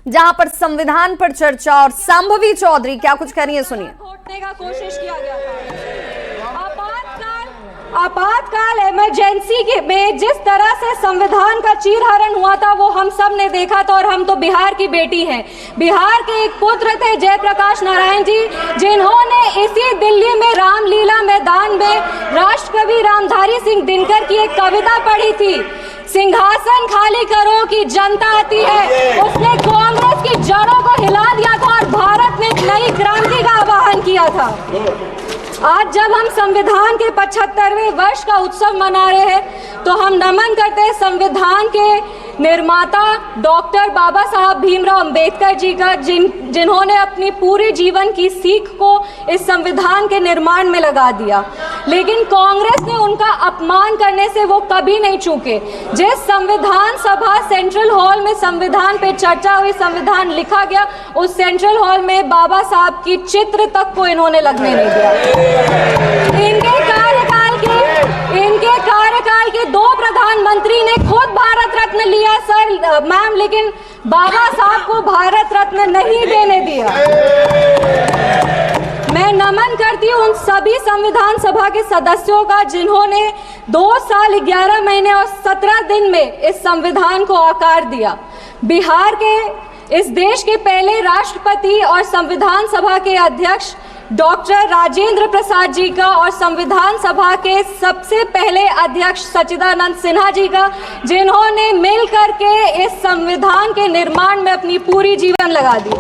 जहां पर संविधान पर चर्चा और संभवी चौधरी क्या कुछ कह रही है, सुनिए। घोटने का कोशिश किया गया था। आपातकाल इमरजेंसी में जिस तरह से संविधान का चीरहरण हुआ था वो हम सब ने देखा था। और हम तो बिहार की बेटी हैं। बिहार के एक पुत्र थे जयप्रकाश नारायण जी, जिन्होंने इसी दिल्ली में रामलीला मैदान में राष्ट्रकवि रामधारी सिंह दिनकर की एक कविता पढ़ी थी, सिंहासन खाली करो कि जनता आती है। उसने कांग्रेस की जड़ों को हिला दिया था और भारत में एक नई क्रांति का आह्वान किया था। आज जब हम संविधान के 75वें वर्ष का उत्सव मना रहे हैं तो हम नमन करते हैं संविधान के निर्माता डॉक्टर बाबा साहब भीमराव अंबेडकर जी का, जिन्होंने अपनी पूरे जीवन की सीख को इस संविधान के निर्माण में लगा दिया। लेकिन कांग्रेस ने उनका अपमान करने से वो कभी नहीं चूके। जिस संविधान सभा सेंट्रल हॉल में संविधान पे चर्चा हुई, संविधान लिखा गया, उस सेंट्रल हॉल में बाबा साहब की चित्र तक को इन्होंने लगने नहीं दिया। इनके कार्यकाल के 2 प्रधानमंत्री ने खुद भारत रत्न लिया सर मैम, लेकिन बाबा साहब को भारत रत्न नहीं देने दिया। मैं नमन करती हूँ उन सभी संविधान सभा के सदस्यों का जिन्होंने 2 साल 11 महीने और 17 दिन में इस संविधान को आकार दिया। बिहार के इस देश के पहले राष्ट्रपति और संविधान सभा के अध्यक्ष डॉक्टर राजेंद्र प्रसाद जी का और संविधान सभा के सबसे पहले अध्यक्ष सच्चिदानंद सिन्हा जी का, जिन्होंने मिलकर के इस संविधान के निर्माण में अपनी पूरी जीवन लगा दी।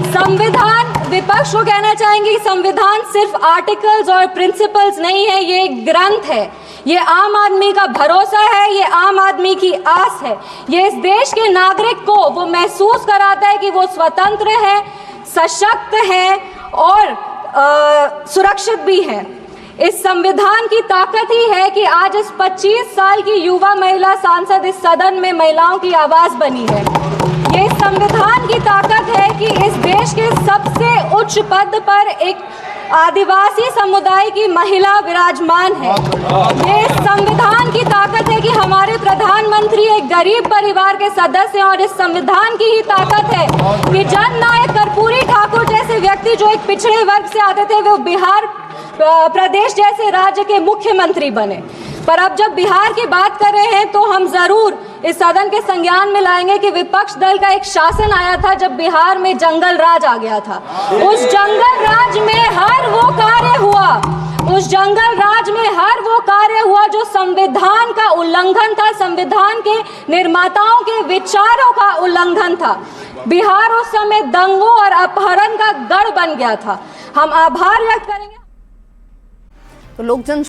संविधान, विपक्ष को कहना चाहेंगे, संविधान सिर्फ आर्टिकल्स और प्रिंसिपल्स नहीं है, ये एक ग्रंथ है। ये आम आदमी का भरोसा है, ये आम आदमी की आस है। ये इस देश के नागरिक को वो महसूस कराता है कि वो स्वतंत्र है, सशक्त है और सुरक्षित भी है। इस संविधान की ताकत ही है कि आज इस 25 साल की युवा महिला सांसद इस सदन में महिलाओं की आवाज बनी है। ये संविधान की ताकत है कि इस देश के सबसे उच्च पद पर एक आदिवासी समुदाय की महिला विराजमान है। ये संविधान की ताकत है कि हमारे प्रधानमंत्री एक गरीब परिवार के सदस्य हैं। और इस संविधान की ही ताकत है कि जननायक कर्पूरी ठाकुर जैसे व्यक्ति जो एक पिछड़े वर्ग से आते थे, वो बिहार प्रदेश जैसे राज्य के मुख्यमंत्री बने। पर अब जब बिहार की बात कर रहे हैं तो हम जरूर इस सदन के संज्ञान में लाएंगे कि विपक्ष दल का एक शासन आया था जब बिहार में जंगल राज आ गया था। उस जंगल राज में हर वो कार्य हुआ, उस जंगल राज में हर वो कार्य हुआ जो संविधान का उल्लंघन था, संविधान के निर्माताओं के विचारों का उल्लंघन था। बिहार उस समय दंगों और अपहरण का गढ़ बन गया था। हम आभार व्यक्त करेंगे। तो लोक जन